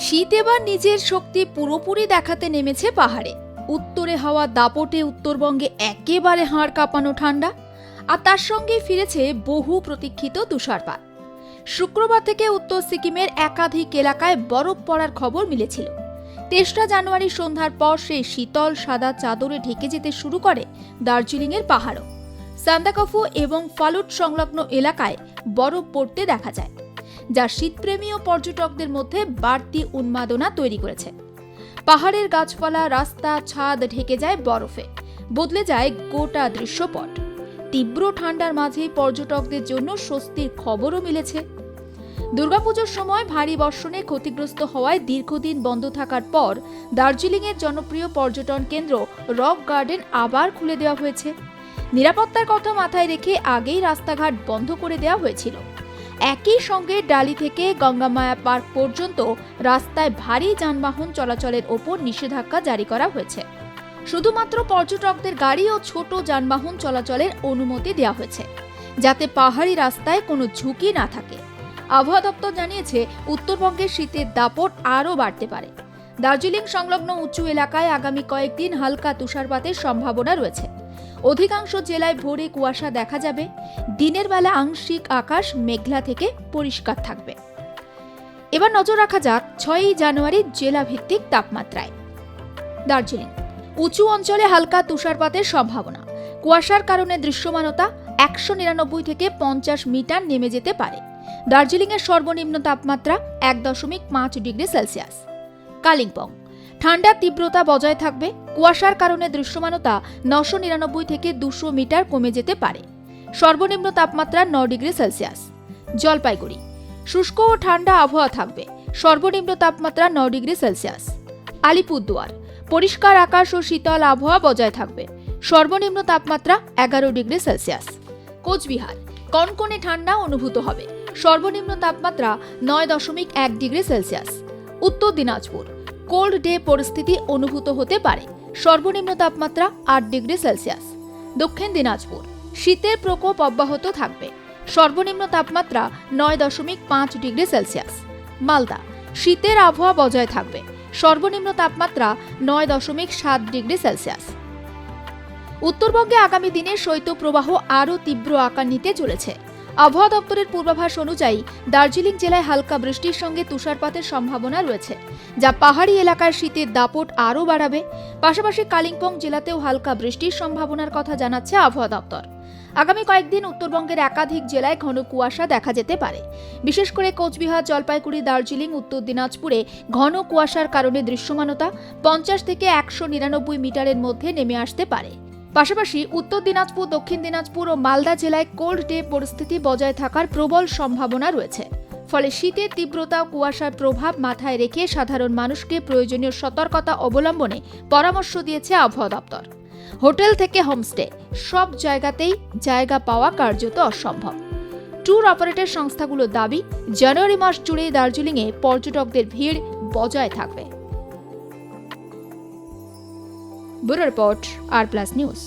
শীত এবার নিজের শক্তি পুরোপুরি দেখাতে নেমেছে পাহাড়ে। উত্তরে হাওয়া দাপটে উত্তরবঙ্গে একেবারে হাড় কাঁপানো ঠান্ডা, আর তার সঙ্গে ফিরেছে বহু প্রতীক্ষিত তুষারপাত। শুক্রবার থেকে উত্তর সিকিমের একাধিক এলাকায় বরফ পড়ার খবর মিলেছিল। 23 জানুয়ারি সন্ধ্যার পর সেই শীতল সাদা চাদরে ঢেকে যেতে শুরু করে দার্জিলিংয়ের পাহাড়ও। সান্দাকফু এবং ফালুট সংলগ্ন এলাকায় বরফ পড়তে দেখা যায়, যা শীতপ্রেমী ও পর্যটকদের মধ্যে বাড়তি উন্মাদনা তৈরি করেছে। পাহাড়ের গাছপালা, রাস্তা, ছাদ ঢেকে যায় বরফে, বদলে যায় গোটা দৃশ্যপট। তীব্র ঠান্ডার মাঝেই পর্যটকদের জন্য স্বস্তির খবরও মিলেছে। দুর্গাপুজোর সময় ভারী বর্ষণে ক্ষতিগ্রস্ত হওয়ায় দীর্ঘদিন বন্ধ থাকার পর দার্জিলিংয়ের জনপ্রিয় পর্যটন কেন্দ্র রক গার্ডেন আবার খুলে দেওয়া হয়েছে। নিরাপত্তার কথা মাথায় রেখে আগেই রাস্তাঘাট বন্ধ করে দেওয়া হয়েছিল। একই সঙ্গে ডালি থেকে গঙ্গামায়া পার্ক পর্যন্ত রাস্তায় ভারী যানবাহন চলাচলের ওপর নিষেধাজ্ঞা জারি করা হয়েছে। শুধুমাত্র পর্যটকদের গাড়ি ও ছোট যানবাহন চলাচলের অনুমতি দেওয়া হয়েছে, যাতে পাহাড়ি রাস্তায় কোনো ঝুঁকি না থাকে। আবহাওয়া দপ্তর জানিয়েছে, উত্তরবঙ্গের শীতের দাপট আরও বাড়তে পারে। দার্জিলিং সংলগ্ন উঁচু এলাকায় আগামী কয়েকদিন হালকা তুষারপাতের সম্ভাবনা রয়েছে। অধিকাংশ জেলায় ভোরে কুয়াশা দেখা যাবে। দিনের বেলা আংশিক আকাশ মেঘলা থেকে পরিষ্কার থাকবে। এবার নজর রাখা যাক 6 জানুয়ারি জেলা ভিত্তিক তাপমাত্রায়। দার্জিলিং উঁচু অঞ্চলে হালকা তুষারপাতের সম্ভাবনা। কুয়াশার কারণে দৃশ্যমানতা 199 থেকে 50 মিটার নেমে যেতে পারে। দার্জিলিংয়ের সর্বনিম্ন তাপমাত্রা 1.5 ডিগ্রি সেলসিয়াস। কালিম্পং ঠান্ডার তীব্রতা বজায় থাকবে। কুয়াশার কারণে দৃশ্যমানতা 999 থেকে 200 মিটার কমে যেতে পারে। সর্বনিম্ন তাপমাত্রা 9 ডিগ্রি সেলসিয়াস। জলপাইগুড়ি শুষ্ক ও ঠান্ডা আবহাওয়া থাকবে। সর্বনিম্ন তাপমাত্রা 9 ডিগ্রি সেলসিয়াস। আলিপুরদুয়ার পরিষ্কার আকাশ ও শীতল আবহাওয়া বজায় থাকবে। সর্বনিম্ন তাপমাত্রা 11 ডিগ্রি সেলসিয়াস। কোচবিহার কনকনে ঠান্ডা অনুভূত হবে। সর্বনিম্ন তাপমাত্রা 9.1 ডিগ্রি সেলসিয়াস। উত্তর দিনাজপুর কোল্ড ডে পরিস্থিতি অনুভূত হতে পারে। সর্বনিম্ন তাপমাত্রা 8 ডিগ্রি সেলসিয়াস। দক্ষিণ দিনাজপুর শীতের প্রকোপ অব্যাহত থাকবে। সর্বনিম্ন তাপমাত্রা 9.5 ডিগ্রি সেলসিয়াস। মালদা শীতের আবহাওয়া বজায় থাকবে। সর্বনিম্ন তাপমাত্রা 9.7 ডিগ্রি সেলসিয়াস। উত্তরবঙ্গে আগামী দিনে শৈত্যপ্রবাহ আরও তীব্র আকার নিতে চলেছে। আবহাওয়া দপ্তরের পূর্বাভাস অনুযায়ী দার্জিলিং জেলায় হালকা বৃষ্টির সঙ্গে তুষারপাতের সম্ভাবনা রয়েছে, যা পাহাড়ি এলাকার শীতের দাপট আরও বাড়াবে। পাশাপাশি কালিম্পং জেলাতেও হালকা বৃষ্টির সম্ভাবনার কথা জানাচ্ছে আবহাওয়া দপ্তর। আগামী কয়েকদিন উত্তরবঙ্গের একাধিক জেলায় ঘন কুয়াশা দেখা যেতে পারে। বিশেষ করে কোচবিহার, জলপাইগুড়ি, দার্জিলিং, উত্তর দিনাজপুরে ঘন কুয়াশার কারণে দৃশ্যমানতা 50 থেকে 199 মিটারের মধ্যে নেমে আসতে পারে। পাশাপাশি উত্তর দিনাজপুর, দক্ষিণ দিনাজপুর ও মালদা জেলায় কোল্ড ডে পরিস্থিতি বজায় থাকার প্রবল সম্ভাবনা রয়েছে। ফলে শীতের তীব্রতা ও কুয়াশার প্রভাব মাথায় রেখে সাধারণ মানুষকে প্রয়োজনীয় সতর্কতা অবলম্বনে পরামর্শ দিয়েছে আবহাওয়া দপ্তর। হোটেল থেকে হোমস্টে সব জায়গাতেই জায়গা পাওয়া কার্যত অসম্ভব। ট্যুর অপারেটর সংস্থাগুলোর দাবি, জানুয়ারি মাস জুড়ে দার্জিলিংয়ে পর্যটকদের ভিড় বজায় থাকবে। ব্যুরো রিপোর্ট, আর প্লাস নিউজ।